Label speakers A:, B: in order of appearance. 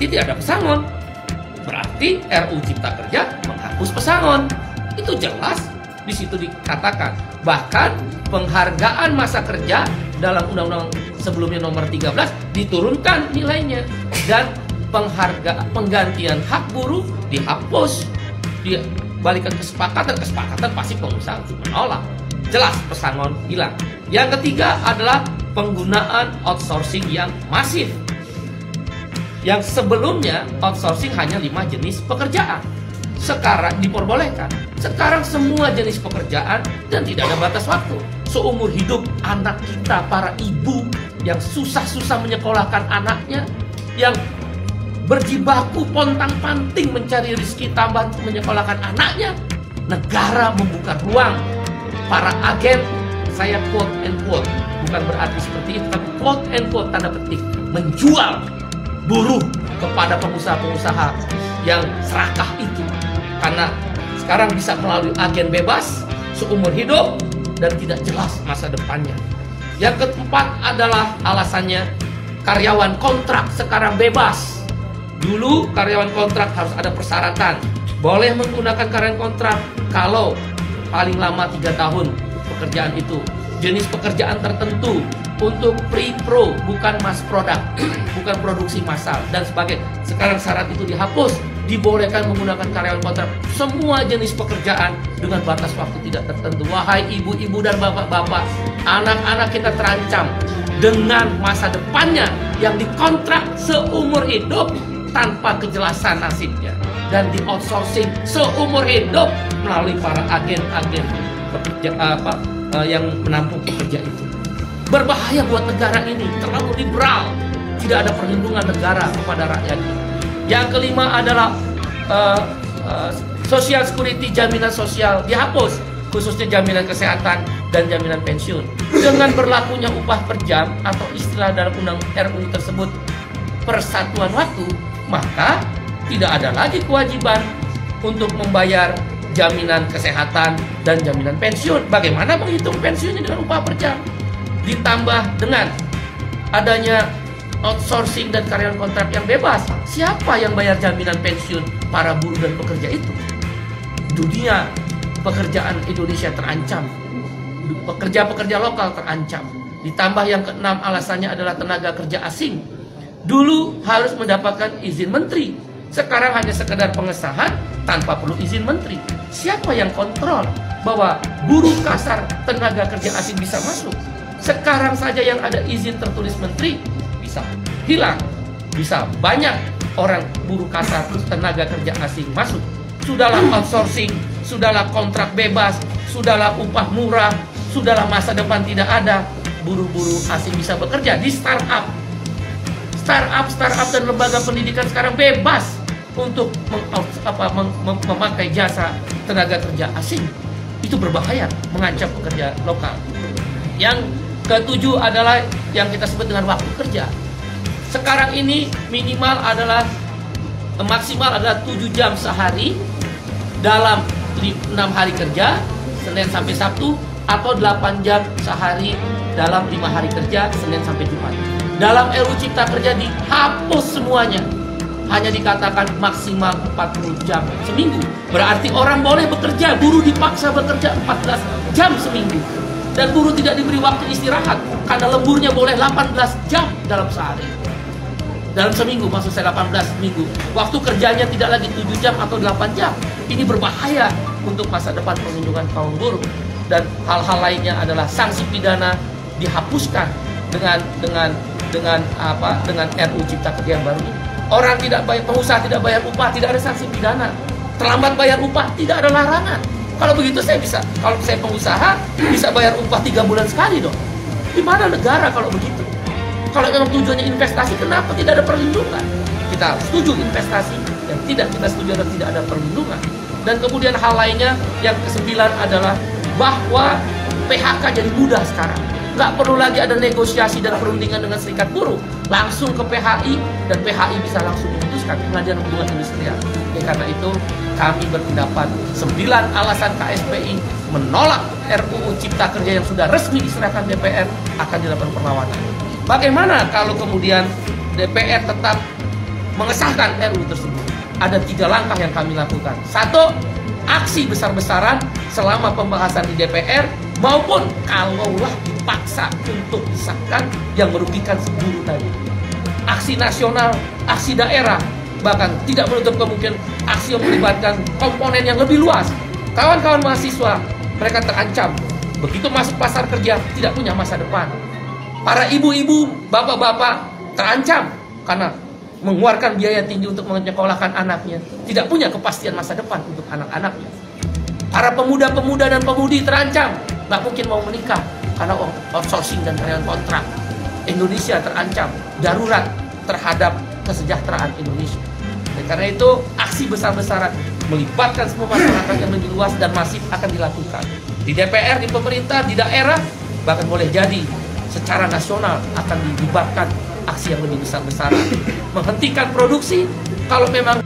A: tidak ada pesangon. Berarti RUU Cipta Kerja menghapus pesangon. Itu jelas di situ dikatakan. Bahkan penghargaan masa kerja dalam undang-undang sebelumnya nomor 13 diturunkan nilainya, dan penggantian hak buruh dihapus. Dibalikan kesepakatan pasti pengusaha untuk menolak. Jelas pesangon hilang. Yang ketiga adalah penggunaan outsourcing yang masif. Yang sebelumnya outsourcing hanya 5 jenis pekerjaan, sekarang diperbolehkan. Sekarang semua jenis pekerjaan dan tidak ada batas waktu. Seumur hidup anak kita, para ibu yang susah-susah menyekolahkan anaknya, yang berjibaku pontang-panting mencari rezeki tambahan untuk menyekolahkan anaknya, negara membuka ruang. Para agen, saya quote and quote, bukan berarti seperti itu, tapi quote and quote tanda petik, menjual buruh kepada pengusaha-pengusaha yang serakah itu. Karena sekarang bisa melalui agen bebas seumur hidup dan tidak jelas masa depannya. Yang keempat adalah alasannya karyawan kontrak sekarang bebas. Dulu karyawan kontrak harus ada persyaratan. Boleh menggunakan karyawan kontrak kalau paling lama 3 tahun pekerjaan itu, jenis pekerjaan tertentu, untuk pre-pro, bukan mass product, bukan produksi massal dan sebagainya. Sekarang syarat itu dihapus, dibolehkan menggunakan karyawan kontrak semua jenis pekerjaan dengan batas waktu tidak tertentu. Wahai ibu-ibu dan bapak-bapak, anak-anak kita terancam dengan masa depannya yang dikontrak seumur hidup tanpa kejelasan nasibnya dan di outsourcing seumur hidup melalui para agen-agen pekerja yang menampung pekerja itu. Berbahaya buat negara ini, terlalu liberal, tidak ada perlindungan negara kepada rakyatnya. Yang kelima adalah social security, jaminan sosial dihapus, khususnya jaminan kesehatan dan jaminan pensiun. Dengan berlakunya upah per jam atau istilah dalam undang RUU tersebut persatuan waktu, maka tidak ada lagi kewajiban untuk membayar jaminan kesehatan dan jaminan pensiun. Bagaimana menghitung pensiunnya dengan upah per jam? Ditambah dengan adanya outsourcing dan karyawan kontrak yang bebas, siapa yang bayar jaminan pensiun para buruh dan pekerja itu? Dunia pekerjaan Indonesia terancam, pekerja-pekerja lokal terancam. Ditambah yang keenam alasannya adalah tenaga kerja asing. Dulu harus mendapatkan izin menteri, sekarang hanya sekedar pengesahan tanpa perlu izin menteri. Siapa yang kontrol bahwa buruh kasar tenaga kerja asing bisa masuk? Sekarang saja yang ada izin tertulis menteri bisa hilang, bisa banyak orang buruh kasar tenaga kerja asing masuk. Sudahlah outsourcing, sudahlah kontrak bebas, sudahlah upah murah, sudahlah masa depan tidak ada, buruh-buruh asing bisa bekerja di startup dan lembaga pendidikan sekarang bebas untuk memakai jasa tenaga kerja asing. Itu berbahaya, mengancam pekerja lokal. Yang ketujuh adalah yang kita sebut dengan waktu kerja. Sekarang ini maksimal adalah 7 jam sehari dalam 6 hari kerja, Senin sampai Sabtu, atau 8 jam sehari dalam 5 hari kerja, Senin sampai Jumat. Dalam RUU Cipta Kerja dihapus semuanya. Hanya dikatakan maksimal 40 jam seminggu. Berarti orang boleh bekerja, buruh dipaksa bekerja 14 jam seminggu. Dan buruh tidak diberi waktu istirahat, karena lemburnya boleh 18 jam dalam sehari. Dalam seminggu, maksud saya 18 minggu. Waktu kerjanya tidak lagi 7 jam atau 8 jam. Ini berbahaya untuk masa depan perlindungan kaum buruh. Dan hal-hal lainnya adalah sanksi pidana dihapuskan dengan RUU Cipta Kerja yang baru ini. Orang tidak bayar, pengusaha tidak bayar upah, tidak ada sanksi pidana. Terlambat bayar upah, tidak ada larangan. Kalau begitu kalau saya pengusaha bisa bayar upah 3 bulan sekali dong. Di mana negara kalau begitu? Kalau memang tujuannya investasi, kenapa tidak ada perlindungan? Kita setuju investasi, yang tidak kita setuju adalah tidak ada perlindungan. Dan kemudian hal lainnya yang ke-9 adalah bahwa PHK jadi mudah sekarang. Nggak perlu lagi ada negosiasi dan perundingan dengan serikat buruh, langsung ke PHI dan PHI bisa langsung memutuskan, Pengadilan Hubungan Industrial. Karena itu kami berpendapat 9 alasan KSPI menolak RUU Cipta Kerja yang sudah resmi diserahkan DPR akan dilakukan perlawanan. Bagaimana kalau kemudian DPR tetap mengesahkan RUU tersebut, ada 3 langkah yang kami lakukan. 1, aksi besar-besaran selama pembahasan di DPR, maupun kalaulah dipaksa untuk disahkan yang merugikan buruh tadi. Aksi nasional, aksi daerah, bahkan tidak menutup kemungkinan aksi yang melibatkan komponen yang lebih luas. Kawan-kawan mahasiswa, mereka terancam. Begitu masuk pasar kerja, tidak punya masa depan. Para ibu-ibu, bapak-bapak terancam karena mengeluarkan biaya tinggi untuk menyekolahkan anaknya, tidak punya kepastian masa depan untuk anak-anaknya. Para pemuda-pemuda dan pemudi terancam, nggak mungkin mau menikah karena outsourcing dan karyawan kontrak. Indonesia terancam, darurat terhadap kesejahteraan Indonesia. Dan karena itu, aksi besar-besaran melibatkan semua masyarakat yang lebih luas dan masif akan dilakukan. Di DPR, di pemerintah, di daerah, bahkan boleh jadi secara nasional akan dilibatkan aksi yang lebih besar-besaran. Menghentikan produksi kalau memang